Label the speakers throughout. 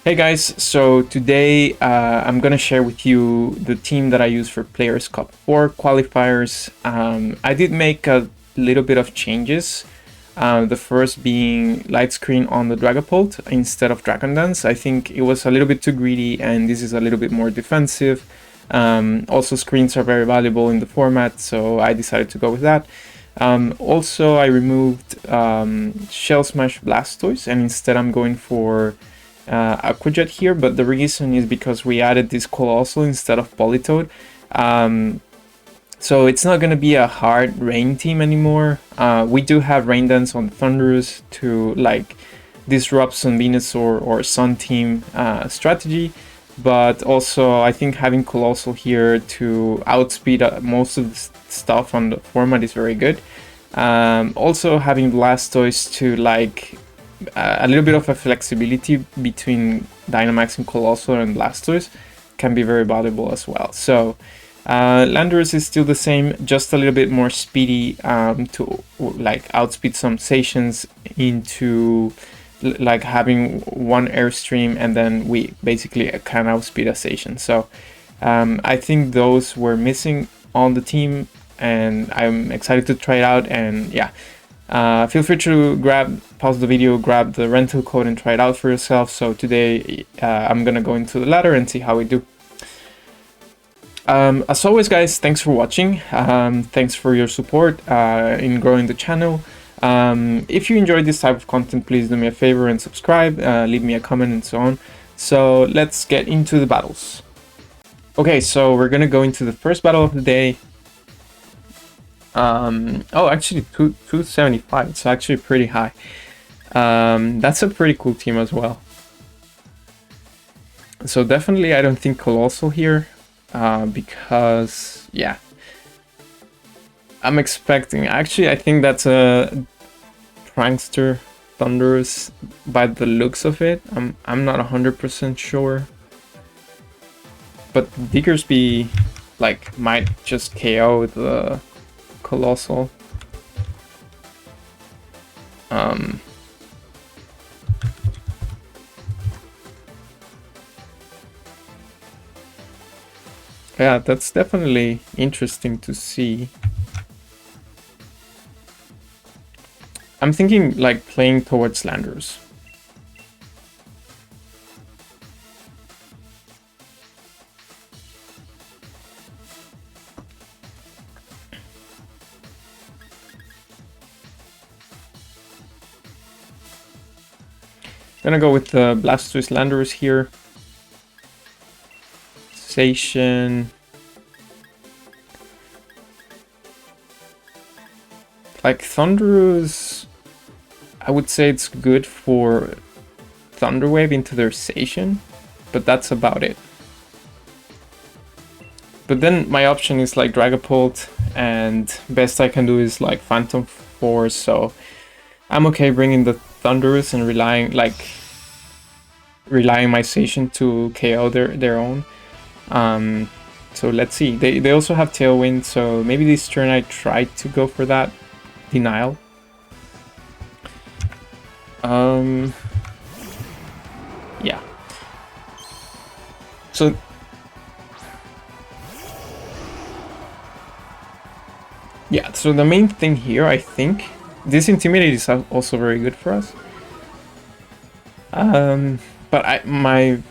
Speaker 1: Hey guys, so today I'm gonna share with you the team that I use for Players Cup 4 qualifiers. I did make a little bit of changes. The first being light screen on the Dragapult instead of Dragon Dance. I think it was a little bit too greedy and this is a little bit more defensive. Also screens are very valuable in the format, so I decided to go with that. Also I removed Shell Smash Blastoise and instead I'm going for Aquajet here, but the reason is because we added this Colossal instead of Politoed. So it's not going to be a hard rain team anymore. We do have Rain Dance on Thunderous to like disrupt some Venus or Sun team strategy, but also I think having Colossal here to outspeed most of the stuff on the format is very good. Also having Blastoise to like a little bit of a flexibility between Dynamax and Colossal and Blastoise can be very valuable as well. So Landorus is still the same, just a little bit more speedy to like outspeed some stations into like having one airstream and then we basically can outspeed a station. So I think those were missing on the team and I'm excited to try it out. And yeah, feel free to pause the video, grab the rental code and try it out for yourself. So today I'm gonna go into the ladder and see how we do. As always guys, thanks for watching. Thanks for your support in growing the channel. If you enjoyed this type of content, please do me a favor and subscribe, leave me a comment and so on. So let's get into the battles. Okay, so we're gonna go into the first battle of the day. Oh, actually 275, it's actually pretty high. That's a pretty cool team as well. So definitely I don't think Colossal here, because yeah, I'm expecting, actually I think that's a Prankster Thunderous by the looks of it. I'm not 100% sure, but Diggersby like might just KO the Colossal. Yeah, that's definitely interesting to see. I'm thinking like playing towards Landers. Gonna go with the Blastoise Landorus here. Station. Like Thunderous, I would say it's good for Thunder Wave into their station, but that's about it. But then my option is like Dragapult, and best I can do is like Phantom Force, so I'm okay bringing the Thunderous and relying my station to KO their own. So let's see. They also have Tailwind, so maybe this turn I tried to go for that denial. Yeah. So yeah, so the main thing here, I think, this Intimidate is also very good for us. But my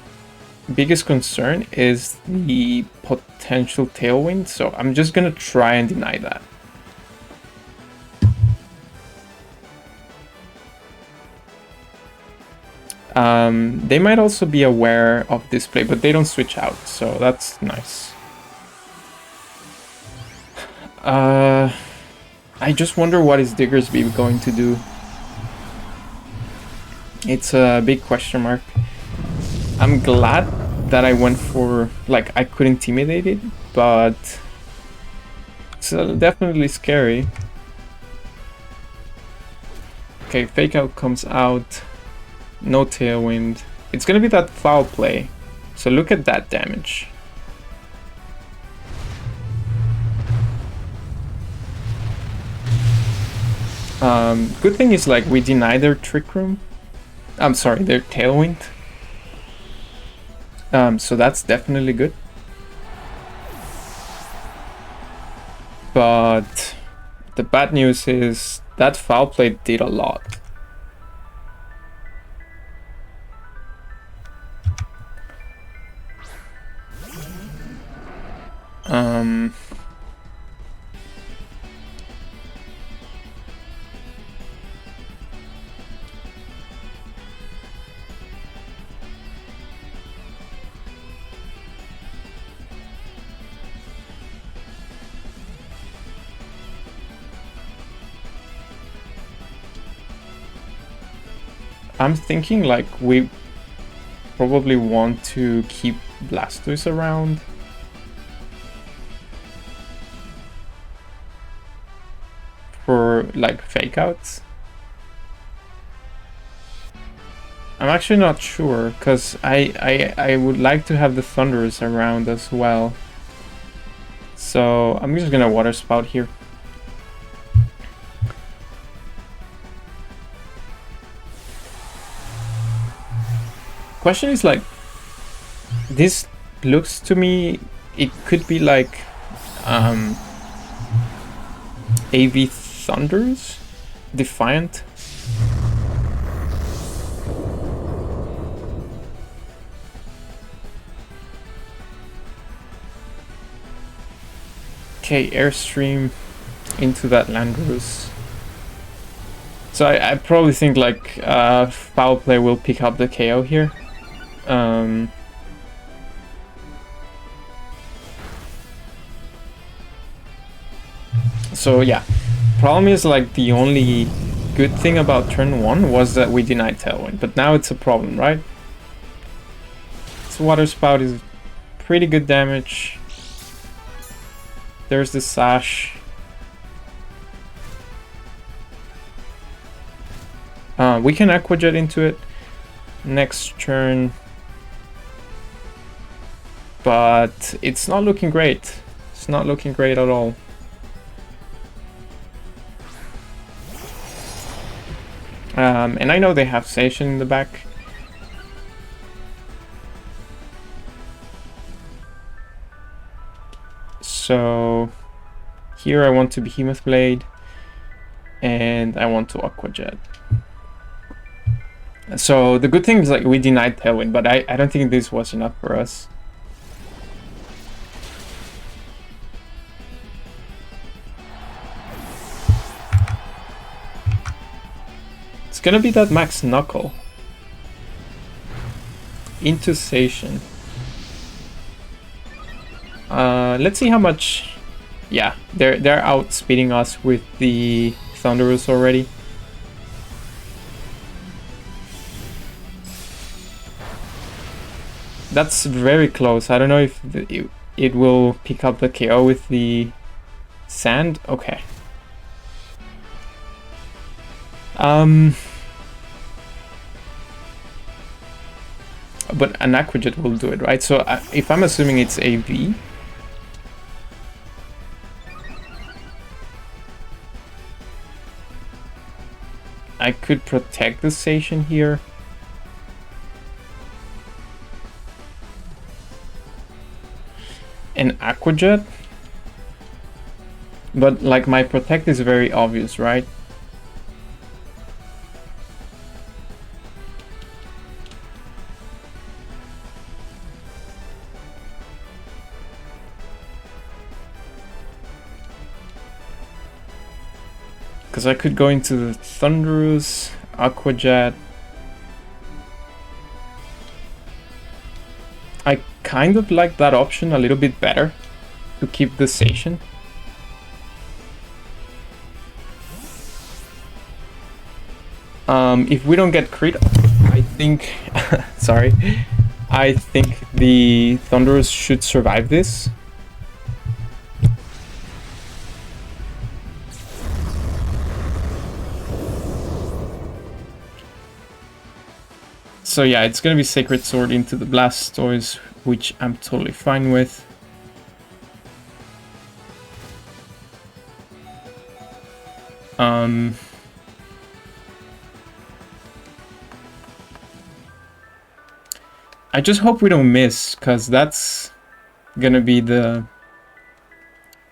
Speaker 1: biggest concern is the potential Tailwind, so I'm just gonna try and deny that. They might also be aware of this play, but they don't switch out, so that's nice. I just wonder what is Diggersby going to do. It's a big question mark. I'm glad that I went for, like, I could intimidate it, but it's definitely scary. Okay, Fake Out comes out. No Tailwind. It's gonna be that foul play. So look at that damage. Good thing is like we deny their Trick Room. I'm sorry, their Tailwind. So that's definitely good. But the bad news is that foul play did a lot. I'm thinking like we probably want to keep Blastoise around. For like fake outs. I'm actually not sure because I would like to have the Thunders around as well. So I'm just gonna Water Spout here. Question is like, this looks to me, it could be like AV Thunders? Defiant? Okay, Airstream into that Landorus. So I probably think like Foul Play will pick up the KO here. So yeah, problem is like the only good thing about turn 1 was that we denied Tailwind, but now it's a problem, right? So Water Spout is pretty good damage. There's the Sash. We can Aqua Jet into it next turn, but it's not looking great. It's not looking great at all. And I know they have Station in the back. So here I want to Behemoth Blade and I want to Aqua Jet. So the good thing is like we denied Tailwind, but I don't think this was enough for us. It's gonna be that Max Knuckle into Station. Let's see how much. Yeah, they're outspeeding us with the Thunderous already. That's very close. I don't know if it will pick up the KO with the Sand. Okay. But an Aqua Jet will do it, right? So if I'm assuming it's AV, I could protect the Station here. An Aqua Jet. But like my protect is very obvious, right? Because I could go into the Thunderous, Aqua Jet. I kind of like that option a little bit better to keep the Station. If we don't get crit, I think, sorry, I think the Thunderous should survive this. So yeah, it's gonna be Sacred Sword into the Blastoise, which I'm totally fine with. I just hope we don't miss, because that's gonna be the...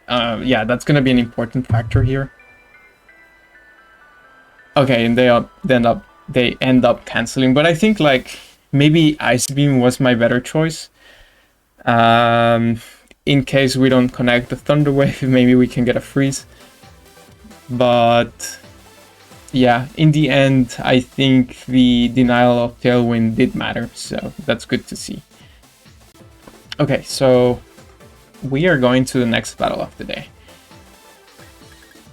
Speaker 1: yeah, that's gonna be an important factor here. Okay, and they end up canceling, but I think like maybe Ice Beam was my better choice. In case we don't connect the Thunder Wave, maybe we can get a freeze. But yeah, in the end, I think the denial of Tailwind did matter, so that's good to see. Okay, so we are going to the next battle of the day.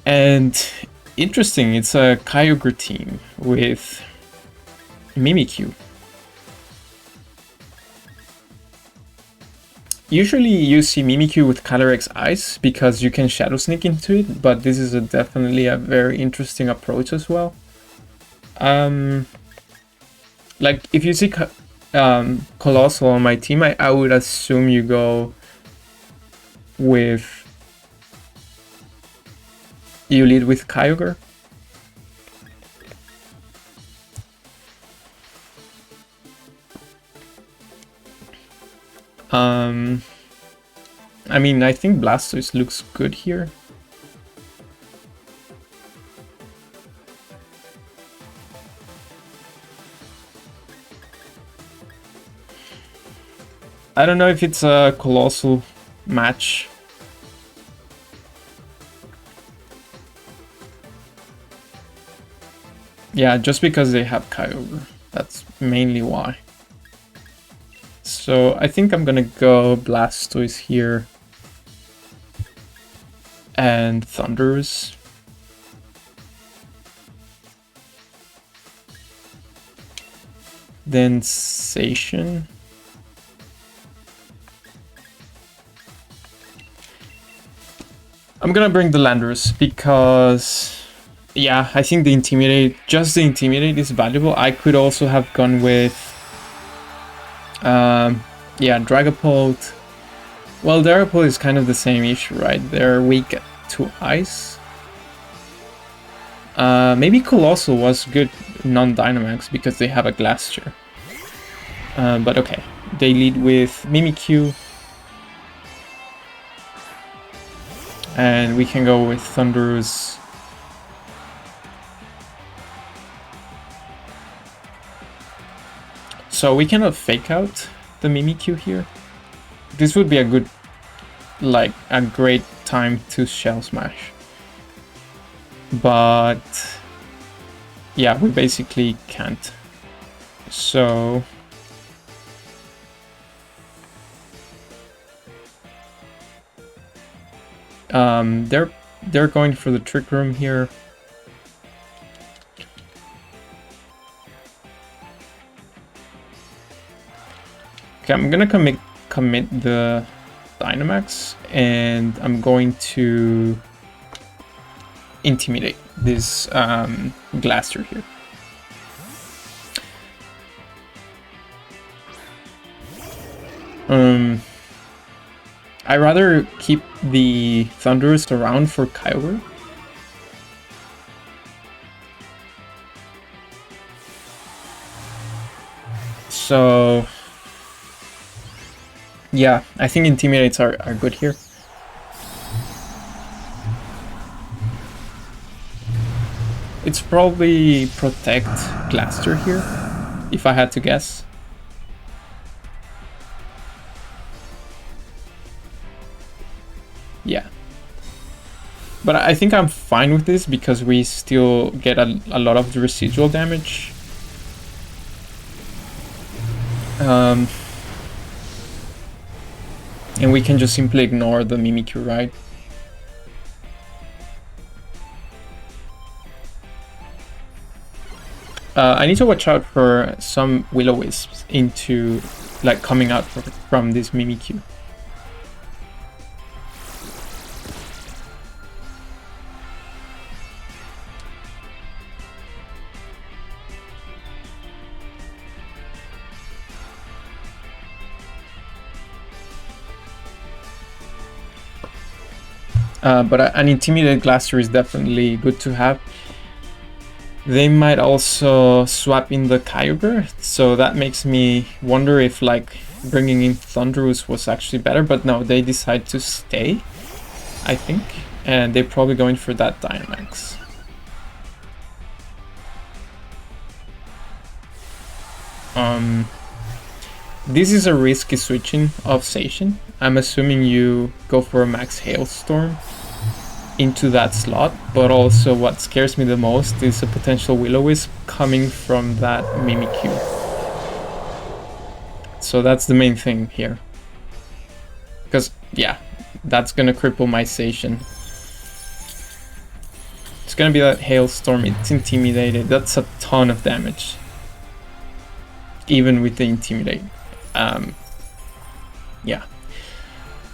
Speaker 1: And interesting, it's a Kyogre team with Mimikyu. Usually you see Mimikyu with Calyrex Ice because you can Shadow Sneak into it, but this is definitely a very interesting approach as well. Like if you see Colossal on my team, I would assume you go with... You lead with Kyogre. I mean, I think Blastoise looks good here. I don't know if it's a Colossal match. Yeah, just because they have Kyogre. That's mainly why. So I think I'm gonna go Blastoise here. And Thundurus. Then Zacian. I'm gonna bring the Landorus because, yeah, I think the Intimidate, just the Intimidate is valuable. I could also have gone with, yeah, Dragapult. Well, Dragapult is kind of the same issue, right? They're weak to Ice. Maybe Colossal was good non-Dynamax because they have a Glacier. But okay, they lead with Mimikyu. And we can go with Thundurus. So we cannot fake out the Mimikyu here. This would be a good, like, a great time to Shell Smash. But yeah, we basically can't. So they're going for the Trick Room here. Okay, I'm gonna commit the Dynamax, and I'm going to Intimidate this Glacier here. I'd rather keep the Thundurus around for Kyogre. So yeah, I think Intimidates are good here. It's probably Protect Glacier here, if I had to guess. Yeah. But I think I'm fine with this because we still get a lot of the residual damage. And we can just simply ignore the Mimikyu, right? I need to watch out for some Will-O-Wisps into, like, coming out from this Mimikyu. But an Intimidated Glacier is definitely good to have. They might also swap in the Kyogre, so that makes me wonder if like bringing in Thunderous was actually better, but no, they decide to stay, I think, and they're probably going for that Dynamax. This is a risky switching of Zacian. I'm assuming you go for a max Hailstorm into that slot, but also what scares me the most is a potential Will-O-Wisp coming from that Mimikyu. So that's the main thing here. Because, yeah, that's gonna cripple my Zacian. It's gonna be that Hailstorm, it's intimidated, that's a ton of damage. Even with the Intimidate. Yeah.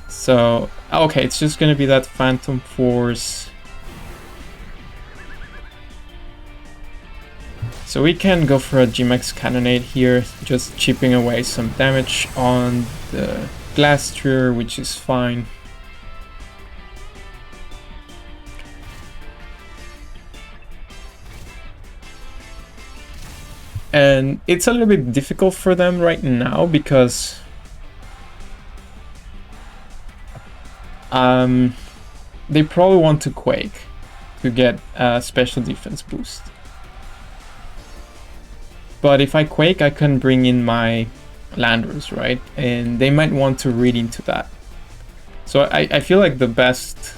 Speaker 1: So, okay, it's just gonna be that Phantom Force. So we can go for a G-Max Cannonade here, just chipping away some damage on the Glastrier, which is fine. And it's a little bit difficult for them right now because they probably want to Quake to get a special defense boost. But if I Quake, I can bring in my Landorus, right? And they might want to read into that. So I feel like the best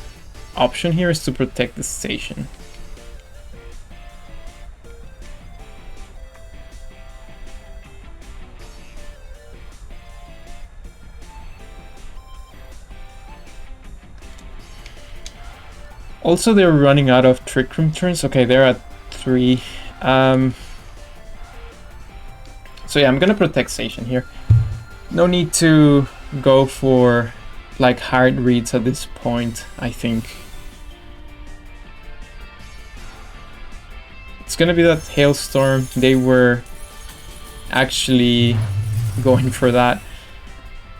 Speaker 1: option here is to protect the Zacian. Also, they're running out of Trick Room turns. Okay, they're at 3. So yeah, I'm gonna protect Zacian here. No need to go for like hard reads at this point, I think. It's gonna be that Hailstorm. They were actually going for that.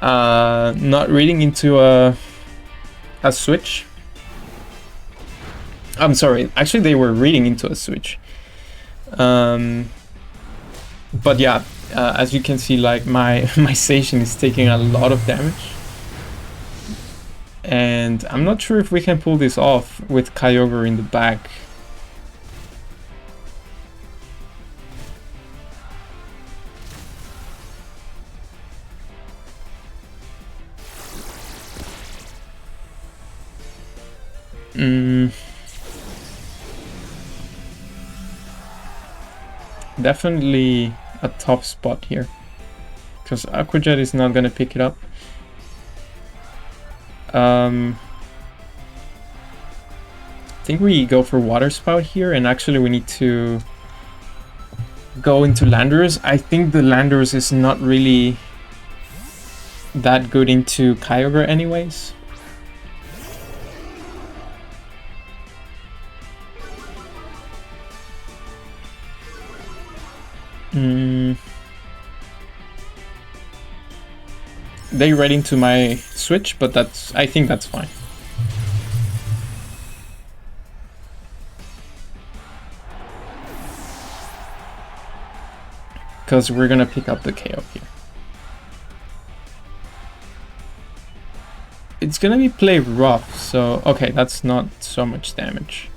Speaker 1: Not reading into a switch. I'm sorry, actually they were reading into a switch. But yeah, as you can see, like my Zacian is taking a lot of damage. And I'm not sure if we can pull this off with Kyogre in the back. Definitely a tough spot here, because Aqua Jet is not gonna pick it up. I think we go for Water Spout here, and actually we need to go into Landorus. I think the Landorus is not really that good into Kyogre anyways. They read into my switch, but I think that's fine. Because we're gonna pick up the KO here. It's gonna be play rough, so okay, that's not so much damage.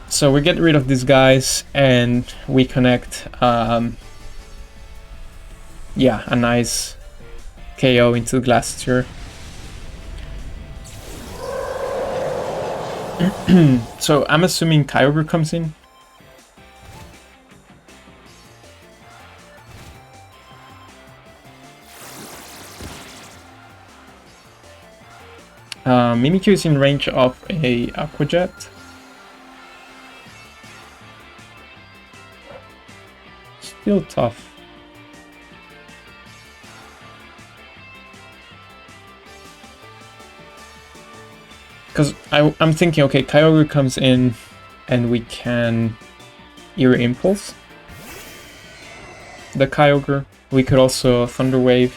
Speaker 1: So we get rid of these guys and we connect yeah, a nice KO into the Glastrier. So I'm assuming Kyogre comes in. Mimikyu is in range of a Aqua Jet. Still tough. Because I'm thinking, okay, Kyogre comes in and we can Ear Impulse the Kyogre. We could also Thunder Wave.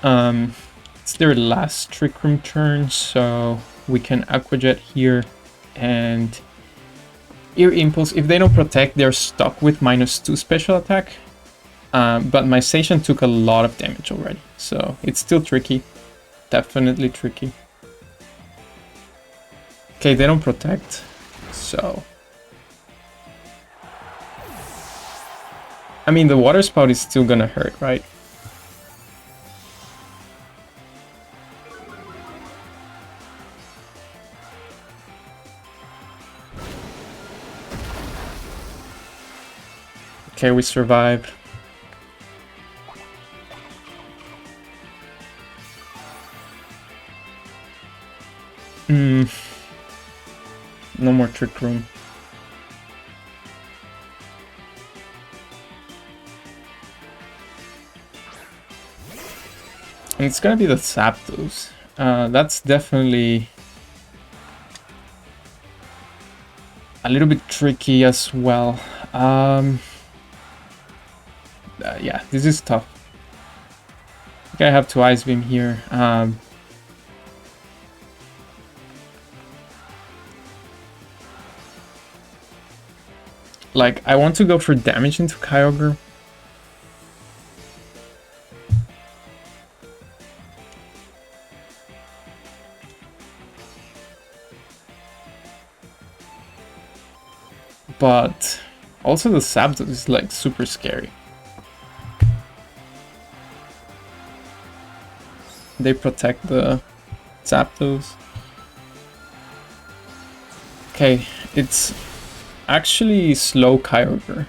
Speaker 1: It's their last Trick Room turn, so we can Aqua Jet here and Ear Impulse. If they don't protect, they're stuck with -2 special attack. But my Station took a lot of damage already, so it's still tricky. Definitely tricky. Okay, they don't protect, so... I mean, the Water Spout is still gonna hurt, right? Okay, we survived. No more Trick Room. And it's gonna be the Zapdos. That's definitely a little bit tricky as well. Yeah, this is tough. I think I have to Ice Beam here. Like, I want to go for damage into Kyogre. But also the Zapdos is like super scary. They protect the Zapdos. Okay, it's actually slow Kyogre.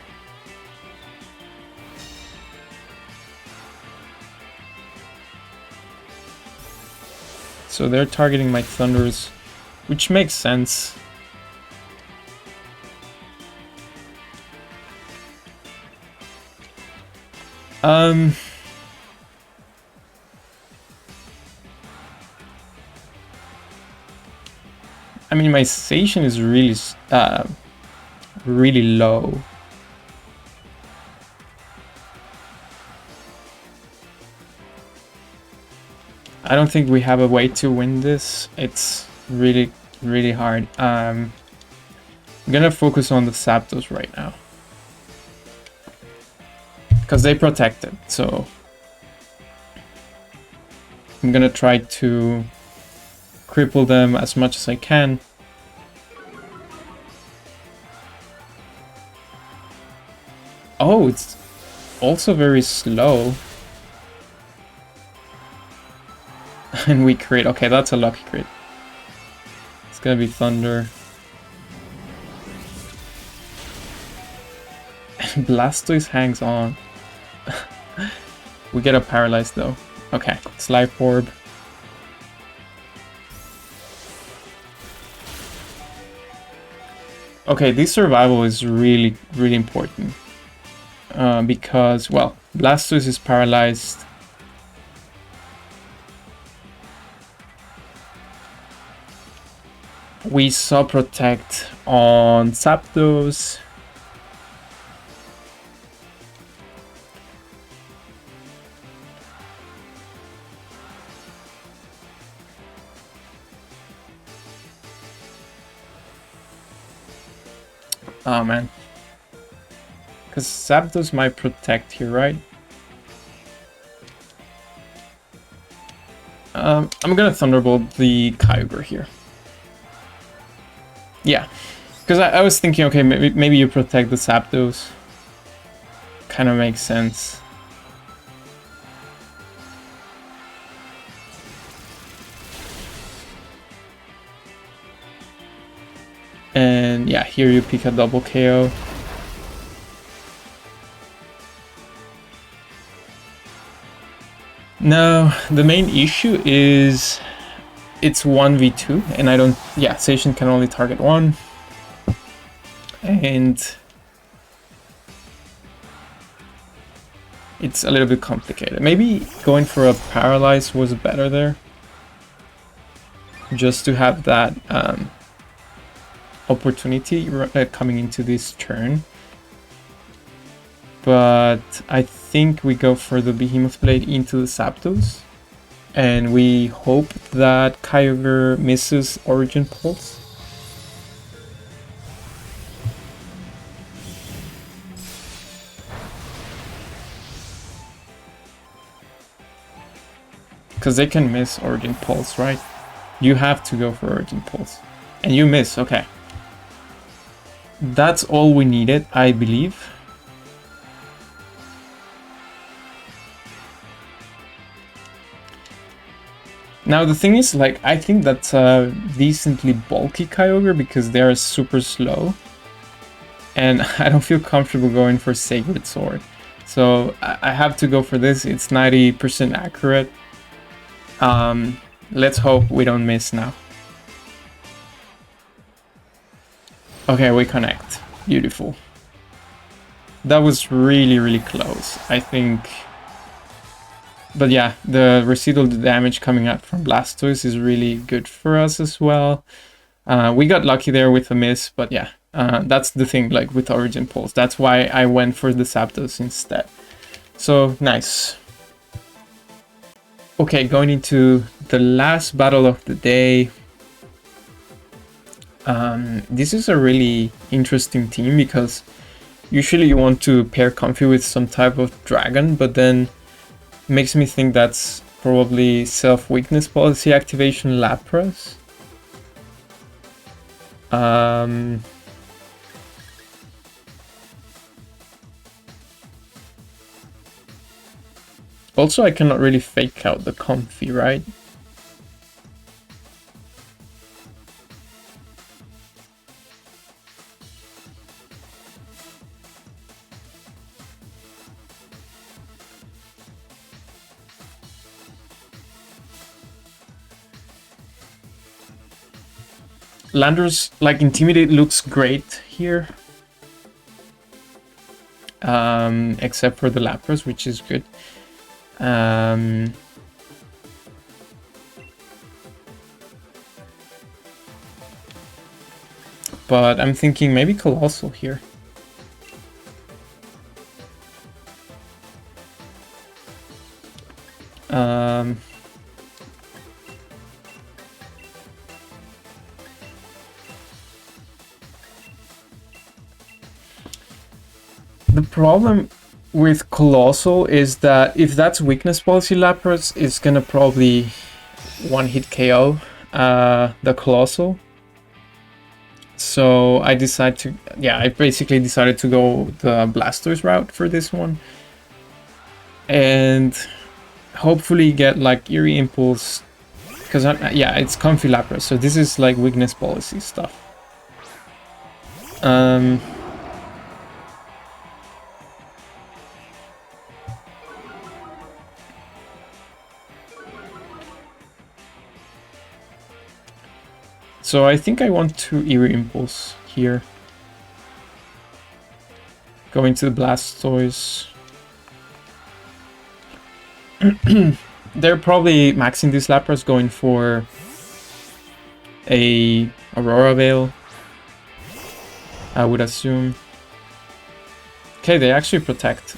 Speaker 1: So they're targeting my Thunders, which makes sense. I mean, my Station is really, really low. I don't think we have a way to win this. It's really, really hard. I'm gonna focus on the Zapdos right now, because they protect it, so I'm gonna try to cripple them as much as I can. Oh, it's also very slow. And we crit. Okay, that's a lucky crit. It's gonna be Thunder. Blastoise hangs on. We get a Paralyzed though. Okay, Life Orb. Okay, this survival is really, really important. Because, well, Blastoise is paralyzed. We saw Protect on Zapdos. Oh man. Because Zapdos might protect here, right? I'm gonna Thunderbolt the Kyogre here. Yeah. Because I was thinking, okay, maybe you protect the Zapdos. Kind of makes sense. And yeah, here you pick a double KO. No, the main issue is it's 1v2 and I don't... Yeah, Station can only target one. And it's a little bit complicated. Maybe going for a Paralyze was better there. Just to have that opportunity coming into this turn. But I think we go for the Behemoth Blade into the Zapdos. And we hope that Kyogre misses Origin Pulse. Because they can miss Origin Pulse, right? You have to go for Origin Pulse. And you miss, okay. That's all we needed, I believe. Now the thing is, like, I think that's a decently bulky Kyogre because they're super slow. And I don't feel comfortable going for Sacred Sword. So I have to go for this. It's 90% accurate. Let's hope we don't miss now. Okay, we connect. Beautiful. That was really, really close, I think. But yeah, the residual damage coming out from Blastoise is really good for us as well. We got lucky there with a miss, but yeah, that's the thing, like with Origin Pulse. That's why I went for the Zapdos instead. So, nice. Okay, going into the last battle of the day. This is a really interesting team because usually you want to pair Comfey with some type of dragon, but then makes me think that's probably self-weakness policy activation Lapras. Also, I cannot really fake out the Comfey, right? Landorus, like, Intimidate looks great here. Except for the Lapras, which is good. But I'm thinking maybe Colossal here. The problem with Colossal is that if that's weakness policy Lapras, it's gonna probably one-hit KO the Colossal. So I decided to, yeah, I basically decided to go the Blastoise route for this one. And hopefully get like Eerie Impulse, because yeah, it's Comfey Lapras, so this is like weakness policy stuff. So I think I want to Eerie Impulse here. Going to the Blastoise. They're probably maxing these Lapras, going for a Aurora Veil, I would assume. Okay, they actually protect.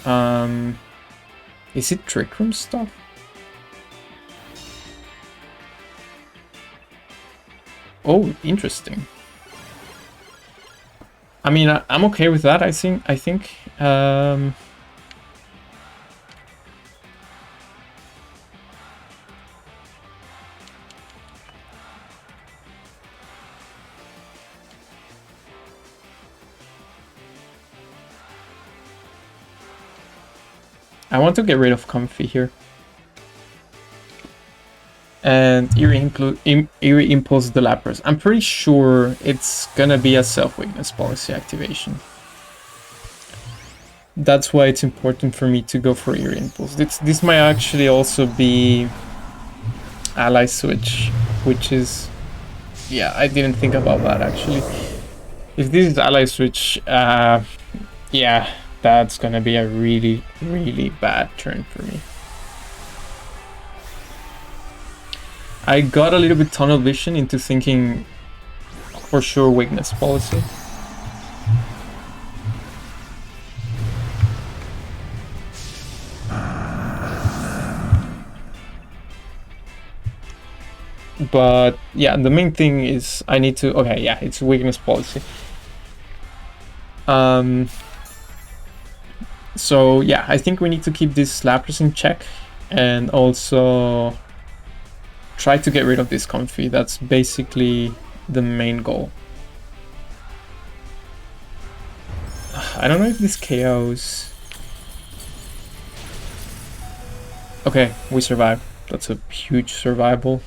Speaker 1: Is it Trick Room stuff? Oh, interesting. I mean, I'm okay with that. I think. I want to get rid of Comfey here. And Eerie Impulse the Lapras. I'm pretty sure it's gonna be a self-weakness policy activation. That's why it's important for me to go for Eerie Impulse. This might actually also be Ally Switch, which is... yeah, I didn't think about that actually. If this is Ally Switch, yeah, that's gonna be a really, really bad turn for me. I got a little bit tunnel vision into thinking for sure weakness policy. But yeah, the main thing is I need to, okay, yeah, it's weakness policy. So yeah, I think we need to keep these slappers in check and also try to get rid of this comfy. That's basically the main goal. I don't know if this KOs. Okay, we survived. That's a huge survival.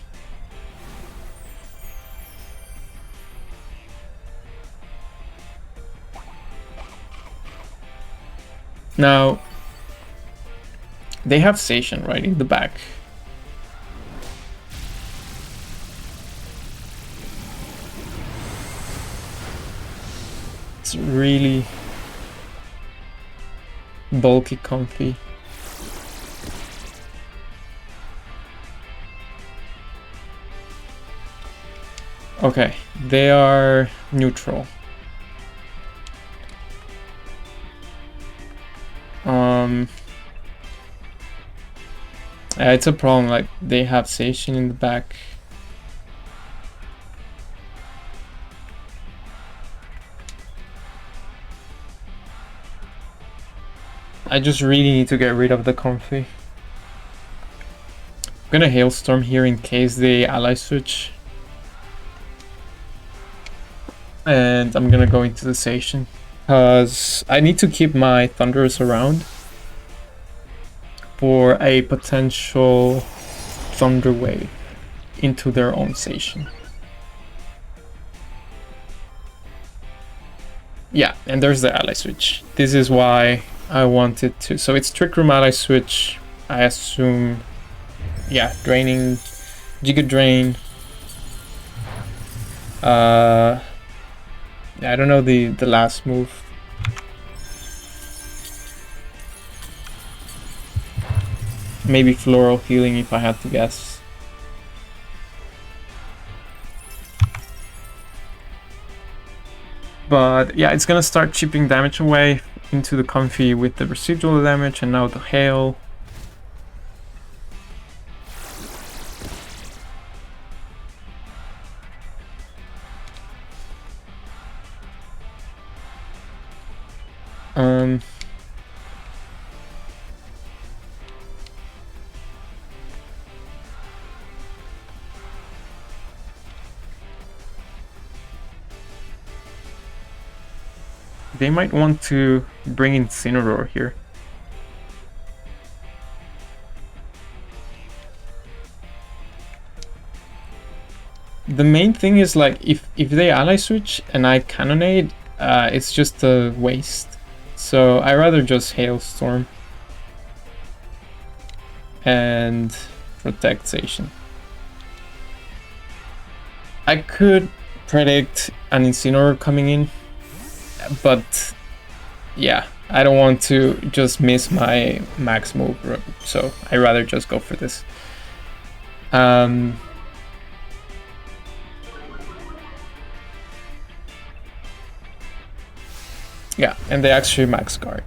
Speaker 1: Now, they have Station right in the back. It's really bulky comfy. Okay, they are neutral. It's a problem, like they have Station in the back. I just really need to get rid of the comfy. I'm gonna Hailstorm here in case they ally switch. And I'm gonna go into the Station. Because I need to keep my Thunderers around for a potential Thunder Wave into their own Station. Yeah, and there's the ally switch. This is why I wanted to. So it's Trick Room ally switch. I assume, yeah, draining, Giga Drain. I don't know the last move. Maybe Floral Healing if I had to guess. But yeah, it's gonna start chipping damage away into the comfy with the residual damage and now the hail. They might want to bring Incineroar here. The main thing is like if they ally switch and I Cannonade, it's just a waste. So I rather just Hailstorm and protect Station. I could predict an Incineroar coming in, but yeah, I don't want to just miss my max move, so I rather just go for this. Yeah, and they actually max guard.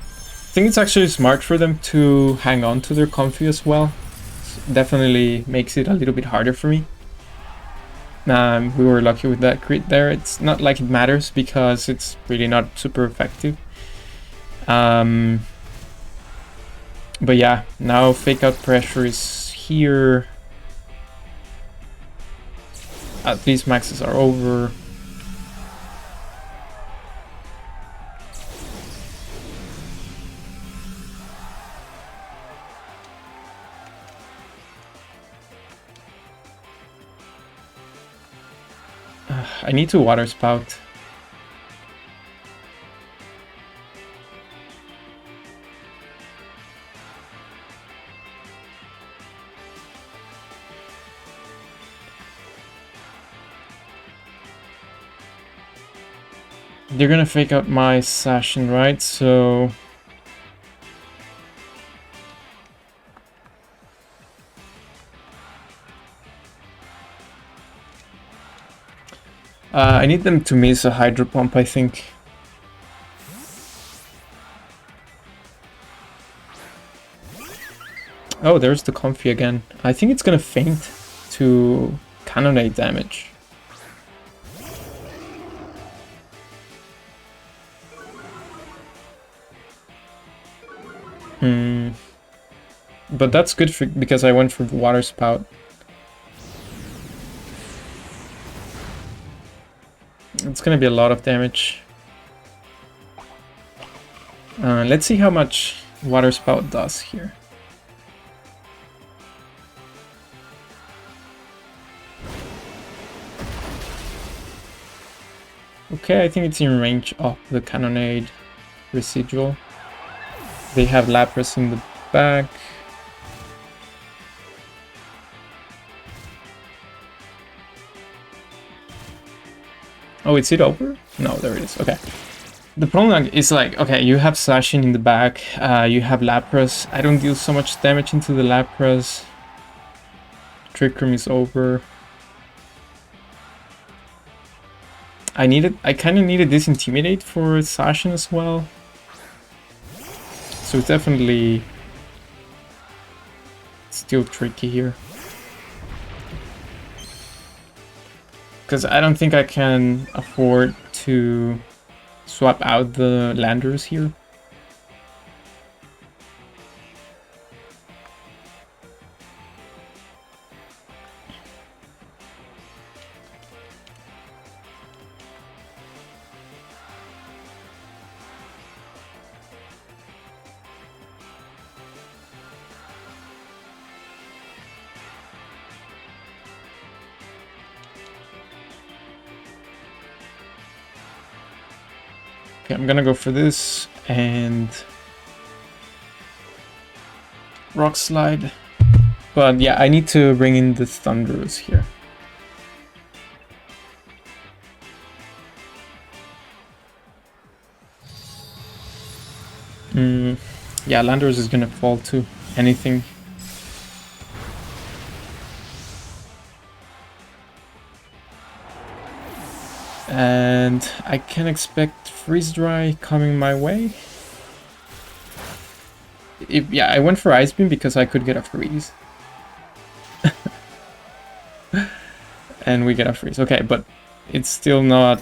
Speaker 1: I think it's actually smart for them to hang on to their comfy as well. Definitely makes it a little bit harder for me. We were lucky with that crit there. It's not like it matters because it's really not super effective. But yeah, now Fake Out Pressure is here. These maxes are over. I need to Water Spout. They're gonna Fake Out my Session, right? So I need them to miss a Hydro Pump, I think. Oh, there's the Comfy again. I think it's gonna faint to cannonade damage. But that's good because I went for the Water Spout. It's gonna be a lot of damage. Let's see how much Water Spout does here. Okay, I think it's in range of the Cannonade residual. They have Lapras in the back. Oh, is it over? No, there it is. Okay. The problem is like, okay, you have Sashin in the back, you have Lapras. I don't deal so much damage into the Lapras. Trick Room is over. I kind of needed this Intimidate for Sashin as well. So it's definitely still tricky here. Because I don't think I can afford to swap out the Landers here. Okay, I'm gonna go for this and Rock Slide. But yeah, I need to bring in the Thunderous here. Yeah, Landers is gonna fall to anything. And I can expect Freeze Dry coming my way. Yeah, I went for Ice Beam because I could get a freeze. And we get a freeze. Okay, but it's still not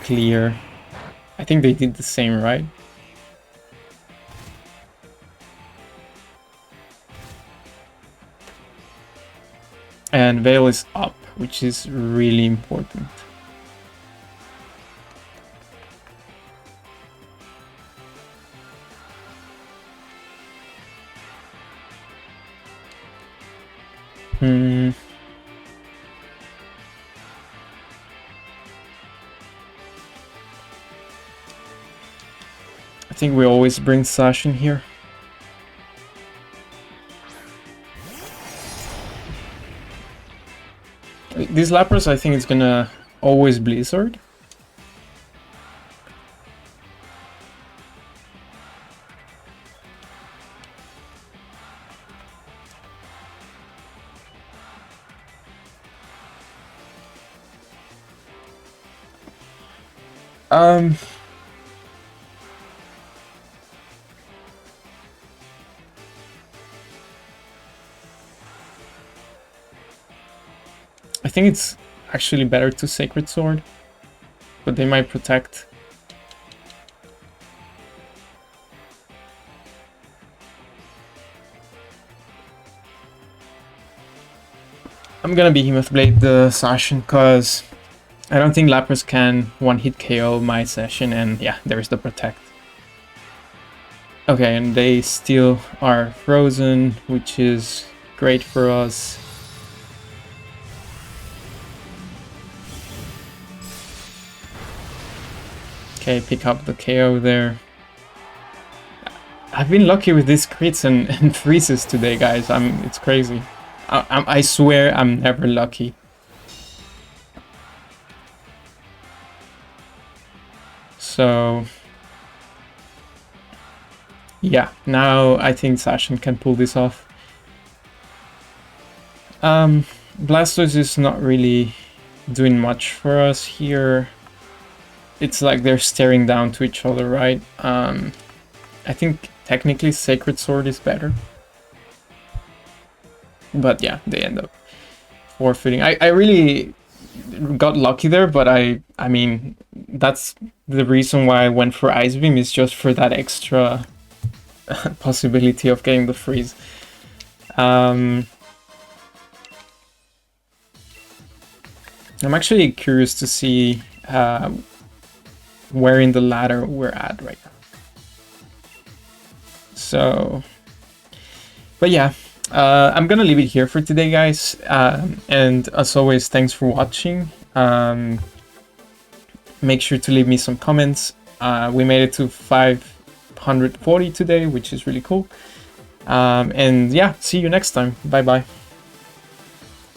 Speaker 1: clear. I think they did the same, right? And Veil is up, which is really important. I think we always bring Sash in here. This Lapras, I think it's gonna always Blizzard. I think it's actually better to Sacred Sword, but they might protect. I'm gonna Behemoth Blade the Sashin because I don't think Lapras can one-hit KO my session, and yeah, there's the protect. Okay, and they still are frozen, which is great for us. Okay, pick up the KO there. I've been lucky with these crits and freezes today, guys. It's crazy. I swear I'm never lucky. So yeah, now I think Sashin can pull this off. Blastoise is not really doing much for us here. It's like they're staring down to each other, right? I think technically Sacred Sword is better. but yeah, they end up forfeiting. I really got lucky there, but I mean, that's the reason why I went for Ice Beam, is just for that extra possibility of getting the freeze. I'm actually curious to see where in the ladder we're at right now. So, but yeah, I'm gonna leave it here for today, guys. And as always, thanks for watching. Make sure to leave me some comments. We made it to 540 today, which is really cool. And yeah, see you next time. Bye bye.